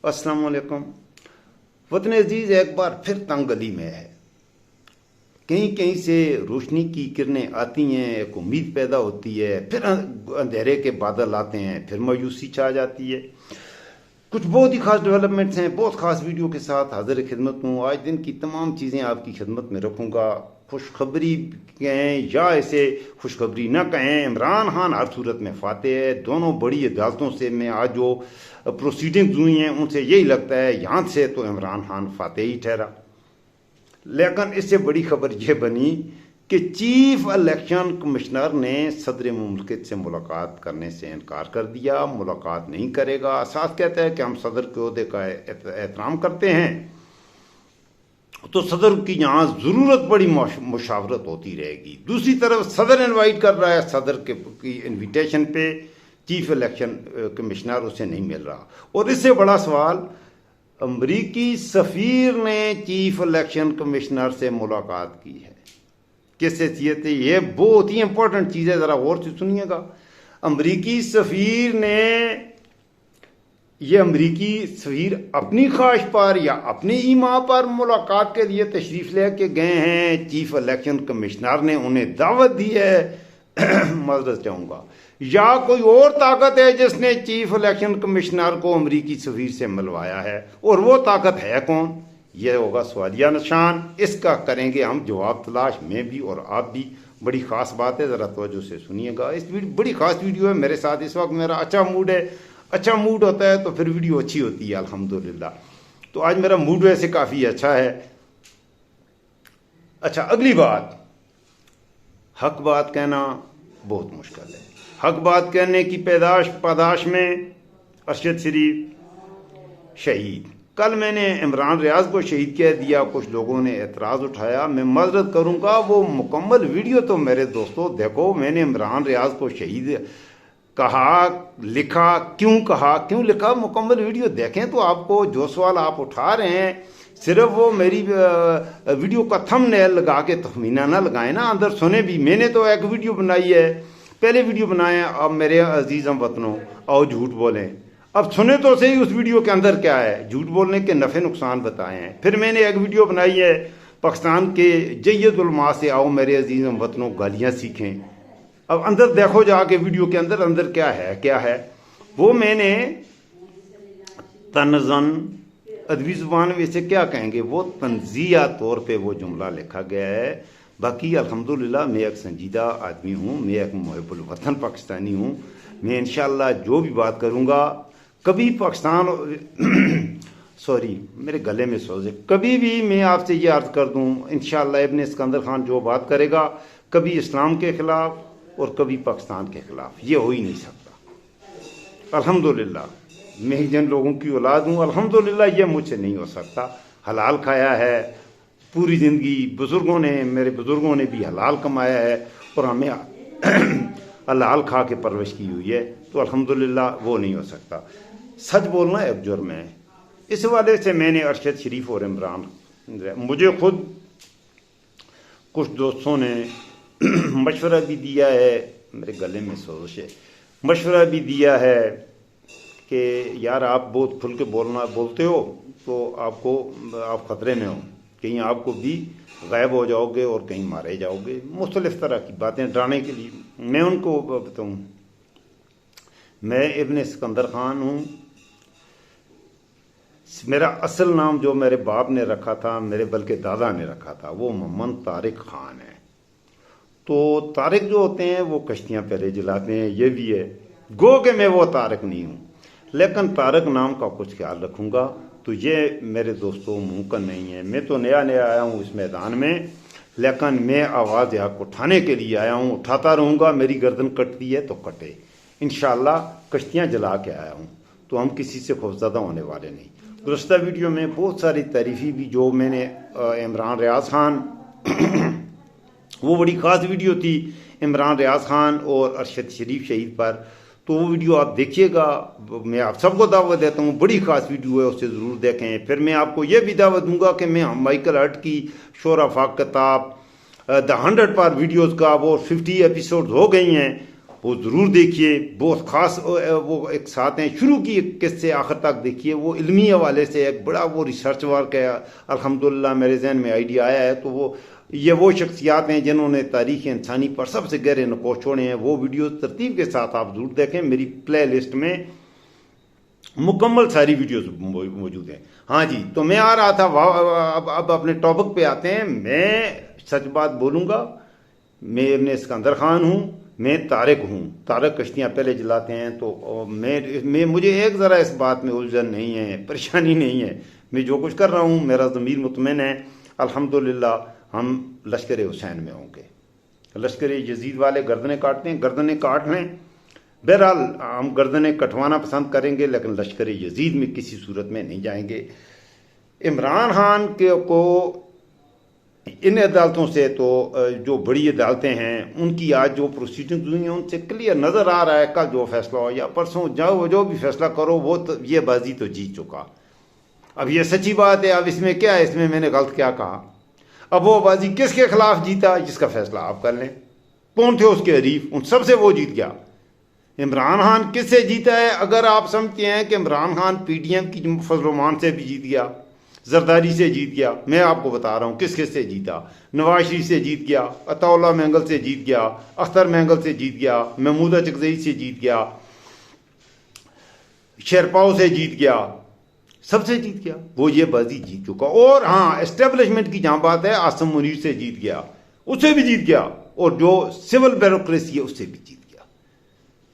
अस्सलाम वालेकुम। वतन अजीज एक बार फिर तंग गली में है। कहीं कहीं से रोशनी की किरणें आती हैं, एक उम्मीद पैदा होती है, फिर अंधेरे के बादल आते हैं, फिर मायूसी छा जाती है। कुछ बहुत ही खास डेवलपमेंट्स हैं, बहुत खास वीडियो के साथ हाजिर खिदमत हूँ। आज दिन की तमाम चीज़ें आपकी खिदमत में रखूँगा। खुशखबरी कहें या इसे खुशखबरी न कहें, इमरान खान हर सूरत में फाते है। दोनों बड़ी अदालतों से मैं आज जो प्रोसीडिंग्स हुई हैं उनसे यही लगता है यहाँ से तो इमरान खान फाते ही ठहरा। लेकिन इससे बड़ी खबर यह बनी कि चीफ इलेक्शन कमिश्नर ने सदर मुमलिकत से मुलाकात करने से इनकार कर दिया। मुलाकात नहीं करेगा। साथ कहता है कि हम सदर के ओहदे का एहतराम करते हैं, तो सदर की यहाँ ज़रूरत बड़ी मुशावरत होती रहेगी। दूसरी तरफ सदर इनवाइट कर रहा है, सदर की इन्विटेशन पे चीफ इलेक्शन कमिश्नर उसे नहीं मिल रहा। और इससे बड़ा सवाल, अमरीकी सफ़ीर ने चीफ इलेक्शन कमिश्नर से मुलाकात की है। किस हैसियत है? ये बहुत ही इंपॉर्टेंट चीज़ है, ज़रा गौर से सुनिएगा। अमरीकी सफ़ीर ने, ये अमरीकी सफ़ीर अपनी ख्वाहिश पर या अपनी ईमा पर मुलाकात के लिए तशरीफ़ ले के गए हैं। चीफ इलेक्शन कमिश्नर ने उन्हें दावत दी है, मदद चाहूँगा, या कोई और ताकत है जिसने चीफ इलेक्शन कमिश्नर को अमरीकी सफ़ीर से मिलवाया है, और वो ताकत है कौन? यह होगा सवालिया निशान। इसका करेंगे हम जवाब तलाश, मैं भी और आप भी। बड़ी ख़ास बात है, ज़रा तवज्जो से सुनिएगा। इस बड़ी ख़ास वीडियो है। मेरे साथ इस वक्त मेरा अच्छा मूड है। अच्छा मूड होता है तो फिर वीडियो अच्छी होती है, अल्हम्दुलिल्लाह। तो आज मेरा मूड वैसे काफ़ी अच्छा है। अच्छा, अगली बात, हक बात कहना बहुत मुश्किल है। हक बात कहने की पादाश में अरशद शरीफ शहीद। कल मैंने इमरान रियाज को शहीद कह दिया, कुछ लोगों ने एतराज़ उठाया। मैं माजरत करूंगा, वो मुकम्मल वीडियो तो मेरे दोस्तों देखो। मैंने इमरान रियाज को शहीद कहा, लिखा, क्यों लिखा, मुकम्मल वीडियो देखें तो आपको जो सवाल आप उठा रहे हैं, सिर्फ वो मेरी वीडियो का थंबनेल लगा के तखमीना ना लगाए ना, अंदर सुने भी। मैंने तो एक वीडियो बनाई है, पहले वीडियो बनाए। अब मेरे अजीज़ हम वतनों, आओ झूठ बोलें। अब सुने तो सही उस वीडियो के अंदर क्या है, झूठ बोलने के नफ़े नुकसान बताए हैं। फिर मैंने एक वीडियो बनाई है पाकिस्तान के जय्यद उलमा से, आओ मेरे अजीज़ हम वतनों गालियाँ सीखें। अब अंदर देखो जाके वीडियो के अंदर क्या है वो मैंने तनज़न अदबी ज़ुबान में इसे क्या कहेंगे, वो तंज़िया तौर पे वो जुमला लिखा गया है। बाकी अल्हम्दुलिल्लाह मैं एक संजीदा आदमी हूँ, मैं एक मुहिब्बुल वतन पाकिस्तानी हूँ। मैं इंशाअल्लाह जो भी बात करूँगा, कभी पाकिस्तान सॉरी मेरे गले में सोज है, कभी भी मैं आपसे ये अर्ज़ कर दूँ, इंशाअल्लाह इब्ने सिकंदर खान जो बात करेगा, कभी इस्लाम के ख़िलाफ़ और कभी पाकिस्तान के ख़िलाफ़, ये हो ही नहीं सकता। अल्हम्दुलिल्लाह मैं ही जिन लोगों की औलाद हूँ, अल्हम्दुलिल्लाह ये मुझसे नहीं हो सकता। हलाल खाया है पूरी ज़िंदगी, बुज़ुर्गों ने, मेरे बुज़ुर्गों ने भी हलाल कमाया है, और हमें हलाल खा के परवरिश की हुई है, तो अल्हम्दुलिल्लाह वो नहीं हो सकता। सच बोलना एक जुर्म है। इस वाले से मैंने अरशद शरीफ और इमरान, मुझे खुद कुछ दोस्तों ने मशवरा भी दिया है, मेरे गले में सोच है, मशवरा भी दिया है कि यार आप बहुत खुल के बोलते हो तो आप ख़तरे में हो, कहीं आपको भी गायब हो जाओगे और कहीं मारे जाओगे, मुख्तलिफ तरह की बातें डराने के लिए। मैं उनको बताऊँ, मैं इब्ने सिकंदर खान हूँ। मेरा असल नाम जो मेरे बाप ने रखा था, मेरे बल्कि दादा ने रखा था, वो मोहम्मद तारिक खान है। तो तारिक जो होते हैं वो कश्तियाँ पहले जलाते हैं, ये भी है। गो के मैं वो तारिक नहीं हूँ, लेकिन तारिक नाम का कुछ ख्याल रखूँगा। तो ये मेरे दोस्तों मुमकिन नहीं है। मैं तो नया आया हूँ इस मैदान में, लेकिन मैं आवाज़ हक उठाने के लिए आया हूँ, उठाता रहूँगा। मेरी गर्दन कटती है तो कटे, इंशाअल्लाह कश्तियाँ जला के आया हूँ, तो हम किसी से खौफज़दा होने वाले नहीं। गुज़श्ता वीडियो में बहुत सारी तारीफ़ी भी जो मैंने इमरान रियाज खान वो बड़ी ख़ास वीडियो थी इमरान रियाज खान और अरशद शरीफ शहीद पर, तो वो वीडियो आप देखिएगा। मैं आप सबको दावत देता हूँ, बड़ी ख़ास वीडियो है, उसे ज़रूर देखें। फिर मैं आपको ये भी दावत दूंगा कि मैं माइकल हर्ट की शोराफा किताब द 100 पार वीडियोज़ का, वो 50 एपिसोड हो गई हैं, वो ज़रूर देखिए, बहुत ख़ास वो एक साथ हैं, शुरू की किस्से आखिर तक देखिए। वो इल्मी हवाले से एक बड़ा वो रिसर्च वर्क है, अल्हम्दुलिल्लाह मेरे जहन में आइडिया आया है। तो वो शख्सियात हैं जिन्होंने तारीख़ इंसानी पर सबसे गहरे नकोश छोड़े हैं। वो वीडियो तरतीब के साथ आप ज़रूर देखें, मेरी प्ले लिस्ट में मुकम्मल सारी वीडियोस मौजूद हैं। हाँ जी, तो मैं आ रहा था, अब अपने टॉपिक पे आते हैं। मैं सच बात बोलूँगा, मैं इब्ने सिकंदर खान हूँ, मैं तारिक हूँ। तारिक कश्तियाँ पहले जलाते हैं। तो मैं मुझे एक ज़रा इस बात में उलझन नहीं है, परेशानी नहीं है। मैं जो कुछ कर रहा हूँ मेरा ज़मीर मुतमईन है। अल्हम्दुलिल्लाह हम लश्कर हुसैन में होंगे। लश्कर यजीद वाले गर्दनें काटते हैं, गर्दनें काट लें। बहरहाल हम गर्दनें कटवाना पसंद करेंगे, लेकिन लश्कर यजीद में किसी सूरत में नहीं जाएंगे। इमरान खान को इन अदालतों से, तो जो बड़ी अदालतें हैं उनकी आज जो प्रोसीडिंग्स हुई हैं उनसे क्लियर नज़र आ रहा है, कल जो फैसला हो या परसों जाओ, जो भी फैसला करो, वो तो ये बाजी तो जीत चुका। अब ये सच्ची बात है। अब इसमें क्या है, इसमें मैंने गलत क्या कहा? अब वो बाजी किसके खिलाफ जीता, जिसका फैसला आप कर लें। कौन थे उसके हरीफ, उन सबसे वो जीत गया। इमरान खान किससे जीता है? अगर आप समझते हैं कि इमरान खान PTM की फजलुमान से भी जीत गया, जरदारी से जीत गया, मैं आपको बता रहा हूँ किस किस से जीता। नवाज शरीफ से जीत गया, अताउल्लाह मैंगल से जीत गया, अख्तर मैंगल से जीत गया, महमूदा चकजई से जीत गया, शेरपाओ से जीत गया, सबसे जीत गया। वो ये बाजी जीत चुका। और हाँ, एस्टेब्लिशमेंट की जहाँ बात है, आसिम मुनीर से जीत गया, उससे भी जीत गया, और जो सिविल ब्यूरोक्रेसी है उससे भी जीत गया।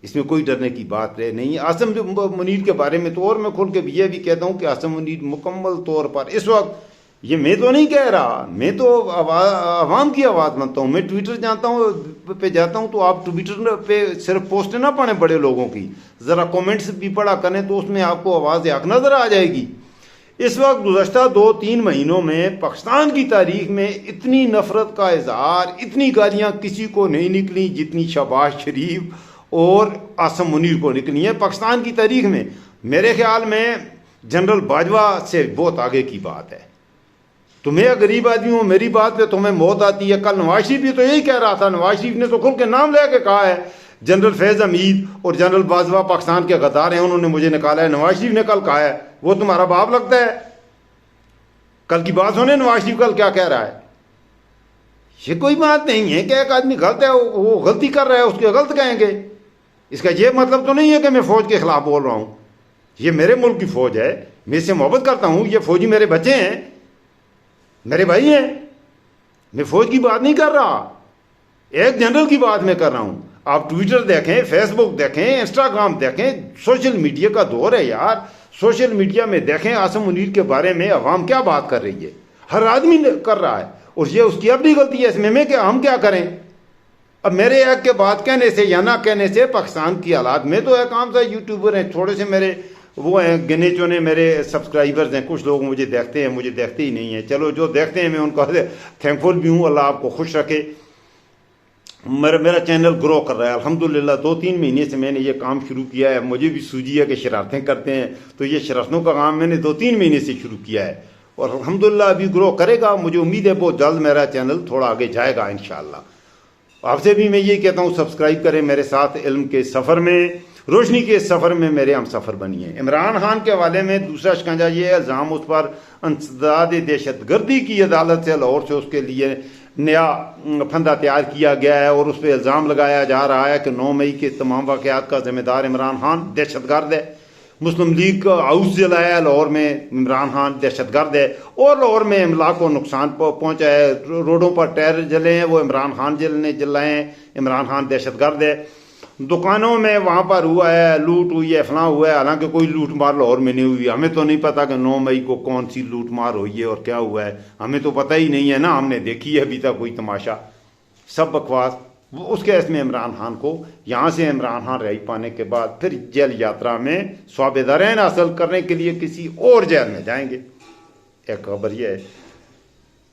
इसमें कोई डरने की बात नहीं है। आसिम मुनीर के बारे में तो और मैं खुल के ये भी कहता हूँ कि आसिम मुनीर मुकम्मल तौर पर इस वक्त, ये मैं तो नहीं कह रहा, मैं तो आवाम की आवाज़ बनता हूँ। मैं ट्विटर जाता हूँ पे जाता हूँ, तो आप ट्विटर पे सिर्फ पोस्ट ना पढ़ें बड़े लोगों की, ज़रा कमेंट्स भी पढ़ा करें, तो उसमें आपको आवाज़ हक नज़र आ जाएगी। इस वक्त गुज़श्ता 2-3 महीनों में पाकिस्तान की तारीख में इतनी नफरत का इजहार, इतनी गालियाँ किसी को नहीं निकली जितनी शहबाज शरीफ और आसिम मुनीर को निकली है पाकिस्तान की तारीख में। मेरे ख्याल में जनरल बाजवा से बहुत आगे की बात है। तो मैं गरीब आदमी हूँ, मेरी बात पे तुम्हें मौत आती है। कल नवाज शरीफ भी तो यही कह रहा था। नवाज शरीफ ने तो खुल के नाम लेके कहा है, जनरल फैज़ हमीद और जनरल बाजवा पाकिस्तान के गद्दार हैं, उन्होंने मुझे निकाला है। नवाज शरीफ ने कल कहा है। वो तुम्हारा बाप लगता है? कल की बात सुने, नवाज शरीफ कल क्या कह रहा है। ये कोई बात नहीं है कि एक आदमी गलत है, वो गलती कर रहा है, उसके गलत कहेंगे। इसका ये मतलब तो नहीं है कि मैं फौज के खिलाफ बोल रहा हूँ। ये मेरे मुल्क की फौज है, मैं इससे मोहब्बत करता हूँ। ये फौजी मेरे बच्चे हैं, मेरे भाई हैं। मैं फौज की बात नहीं कर रहा, एक जनरल की बात मैं कर रहा हूँ। आप ट्विटर देखें, फेसबुक देखें, इंस्टाग्राम देखें, सोशल मीडिया का दौर है यार। सोशल मीडिया में देखें आसिम मुनीर के बारे में अवाम क्या बात कर रही है, हर आदमी कर रहा है। और ये उसकी अपनी गलती है, इसमें मैं क्या, हम क्या करें? अब मेरे एक के बात कहने से या ना कहने से पाकिस्तान की हालात में, तो एक आम सा यूट्यूबर हैं, थोड़े से मेरे वो हैं गिने चुने मेरे सब्सक्राइबर्स हैं। कुछ लोग मुझे देखते हैं, मुझे देखते ही नहीं हैं। चलो जो देखते हैं मैं उनका थैंकफुल भी हूँ, अल्लाह आपको खुश रखे। मेरा चैनल ग्रो कर रहा है अल्हम्दुलिल्लाह। 2-3 महीने से मैंने ये काम शुरू किया है। मुझे भी सूझी है कि शरारतें करते हैं, तो ये शरारतों का काम मैंने 2-3 महीने से शुरू किया है, और अल्हम्दुलिल्लाह अभी ग्रो करेगा। मुझे उम्मीद है बहुत जल्द मेरा चैनल थोड़ा आगे जाएगा इंशाअल्लाह। आपसे भी मैं ये कहता हूँ, सब्सक्राइब करें मेरे साथ इल्म के सफ़र में, रोशनी के सफ़र में मेरे हम सफ़र बनिए। इमरान खान के हवाले में दूसरा शिकंजा ये इल्ज़ाम उस पर इंसदाद दहशतगर्दी की अदालत से लाहौर से उसके लिए नया फंदा तैयार किया गया है, और उस पर इल्ज़ाम लगाया जा रहा है कि 9 मई के तमाम वाक़यात का ज़िम्मेदार इमरान खान दहशतगर्द है। मुस्लिम लीग का हाउस जलाया लाहौर में, इमरान खान दहशतगर्द है। और लाहौर में इमला को नुकसान पहुँचा है, रोडों पर टायर जले हैं, वो इमरान खान जलाए हैं। इमरान खान दहशतगर्द है। दुकानों में वहाँ पर हुआ है, लूट हुई है, फलां हुआ है। हालांकि कोई लूट मार लाहौर में नहीं हुई। हमें तो नहीं पता कि 9 मई को कौन सी लूट मार हुई है और क्या हुआ है, हमें तो पता ही नहीं है ना। हमने देखी है अभी तक कोई तमाशा, सब बकवास। वो उस केस में इमरान खान को यहाँ से इमरान खान रिहाई पाने के बाद फिर जेल यात्रा में स्वाबेदारैन हासिल करने के लिए किसी और जेल में जाएंगे। एक खबर यह है।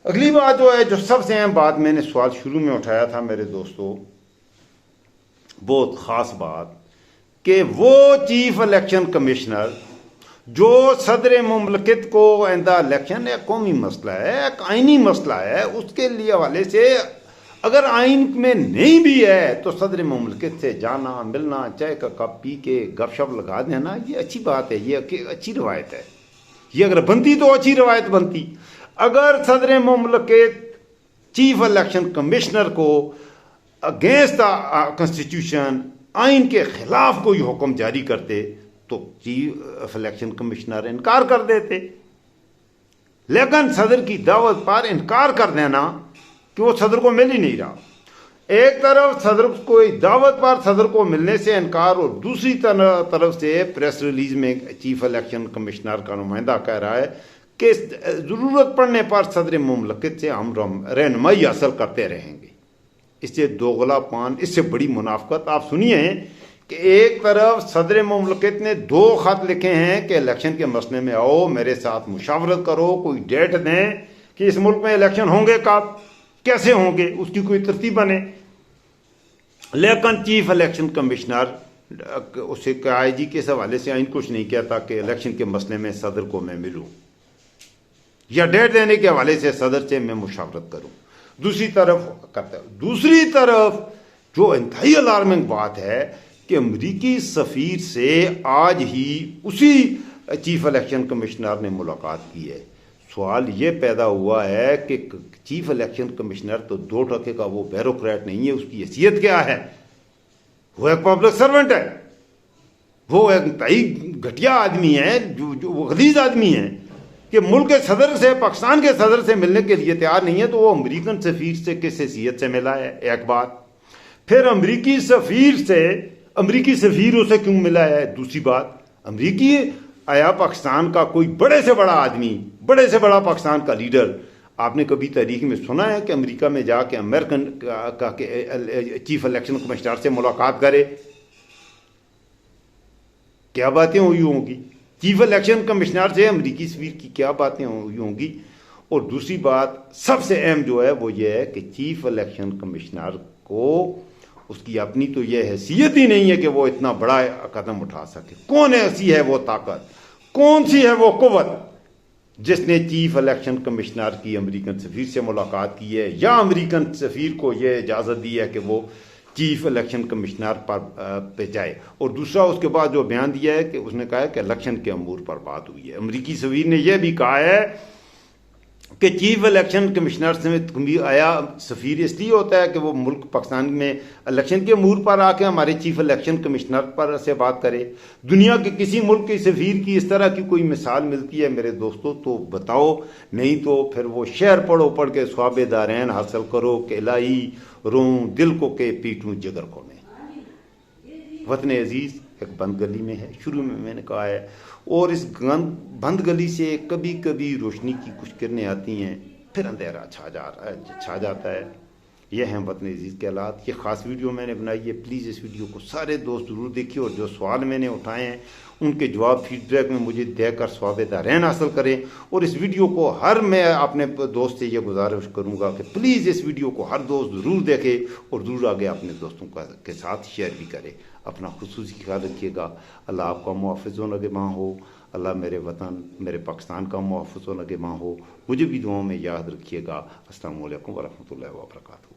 अगली बात जो है, जो सबसे अहम बात मैंने सवाल शुरू में उठाया था मेरे दोस्तों, बहुत ख़ास बात, कि वो चीफ इलेक्शन कमिश्नर जो सदर मुमलकत को आइंदा इलेक्शन एक कौमी मसला है, एक आइनी मसला है, उसके लिए हवाले से अगर आइन में नहीं भी है तो सदर मुमलिकत से जाना मिलना, चाय का कप पी के गपशप लगा देना, ये अच्छी बात है, ये अच्छी रवायत है। ये अगर बनती तो अच्छी रवायत बनती। अगर सदर मुमलिकत चीफ इलेक्शन कमिश्नर को अगेंस्ट द कॉन्स्टिट्यूशन, आइन के खिलाफ कोई हुक्म जारी करते तो चीफ इलेक्शन कमिश्नर इनकार कर देते। लेकिन सदर की दावत पर इनकार कर देना कि वो सदर को मिल ही नहीं रहा। एक तरफ सदर को दावत पर सदर को मिलने से इनकार और दूसरी तरफ से प्रेस रिलीज में चीफ इलेक्शन कमिश्नर का नुमाइंदा कह रहा है कि ज़रूरत पड़ने पर सदर मुमलिकत से हम रहनुमाई हासिल करते रहेंगे। इससे दोगलापन, इससे बड़ी मुनाफकत आप सुनिए कि एक तरफ सदर मुमलिकत ने 2 खत लिखे हैं कि इलेक्शन के मसले में आओ, मेरे साथ मुशावरत करो, कोई डेट दें कि इस मुल्क में इलेक्शन होंगे, कब कैसे होंगे, उसकी कोई तरतीब बने। लेकिन चीफ इलेक्शन कमिश्नर उसे IG के हवाले से आइन कुछ नहीं कहता कि इलेक्शन के मसले में सदर को मैं मिलूं या डेट देने के हवाले से सदर से मैं मुशावरत करूं। दूसरी तरफ करता है। दूसरी तरफ जो इंतहाई अलार्मिंग बात है कि अमरीकी सफ़ीर से आज ही उसी चीफ इलेक्शन कमिश्नर ने मुलाकात की है। सवाल ये पैदा हुआ है कि चीफ इलेक्शन कमिश्नर तो 2% का वो ब्यूरोक्रेट नहीं है, उसकी हैसियत क्या है? वो एक पब्लिक सर्वेंट है, वो एक इंतहाई घटिया आदमी है, जो वो गलीज आदमी है कि मुल्क के सदर से, पाकिस्तान के सदर से मिलने के लिए तैयार नहीं है, तो वो अमेरिकन सफ़ीर से किस हैसियत से मिला है? एक बात। फिर अमेरिकी सफ़ीर उसे क्यों मिला है? दूसरी बात। अमेरिकी आया पाकिस्तान का कोई बड़े से बड़ा आदमी, बड़े से बड़ा पाकिस्तान का लीडर, आपने कभी तारीख में सुना है कि अमेरिका में जाके अमेरिकन का चीफ इलेक्शन कमिश्नर से मुलाकात करे? क्या बातें हुई होंगी? चीफ इलेक्शन कमिश्नर से अमेरिकी सफ़ीर की क्या बातें हुई होंगी? और दूसरी बात सबसे अहम जो है वो ये है कि चीफ इलेक्शन कमिश्नर को उसकी अपनी तो यह हैसियत ही नहीं है कि वो इतना बड़ा कदम उठा सके। कौन ऐसी है वो ताकत, कौन सी है वो कुव्वत जिसने चीफ इलेक्शन कमिश्नर की अमेरिकन सफ़ीर से मुलाकात की है या अमेरिकन सफ़ीर को यह इजाज़त दी है कि वो चीफ इलेक्शन कमिश्नर पे जाए? और दूसरा उसके बाद जो बयान दिया है कि उसने कहा है कि इलेक्शन के अमूर पर बात हुई है। अमेरिकी सफ़ीर ने यह भी कहा है कि चीफ इलेक्शन कमिश्नर से आया सफ़ीर इसलिए होता है कि वो मुल्क पाकिस्तान में इलेक्शन के अमूर पर आके हमारे चीफ इलेक्शन कमिश्नर पर से बात करे। दुनिया के किसी मुल्क के सफ़ीर की इस तरह की कोई मिसाल मिलती है मेरे दोस्तों तो बताओ, नहीं तो फिर वो शेर पढ़ के स्वाब दारैन हासिल करो कि इलाही रोऊं दिल को के पीटूं जिगर को में। वतन अजीज़ एक बंद गली में है, शुरू में मैंने कहा है, और इस बंद गली से कभी कभी रोशनी की कुछ किरणें आती हैं, फिर अंधेरा छा जाता है। यह हैं वतन अजीज़ के हालात। ये ख़ास वीडियो मैंने बनाई है, प्लीज़ इस वीडियो को सारे दोस्त ज़रूर देखिए और जो सवाल मैंने उठाए हैं उनके जवाब फीडबैक में मुझे देकर स्वाब दारैन हासिल करें। और इस वीडियो को मैं अपने दोस्त से ये गुजारिश करूँगा कि प्लीज़ इस वीडियो को हर दोस्त ज़रूर देखे और ज़रूर आगे अपने दोस्तों के साथ शेयर भी करे। अपना खुसूसी ख्याल रखिएगा। अल्लाह आपका मुहाफ़िज़ व निगहबान हो। अल्लाह मेरे वतन, मेरे पाकिस्तान का मुहाफ़िज़ व निगहबान हो। मुझे भी दुआओं में याद रखिएगा। अस्सलामु अलैकुम व रहमतुल्लाहि व बरकातहू।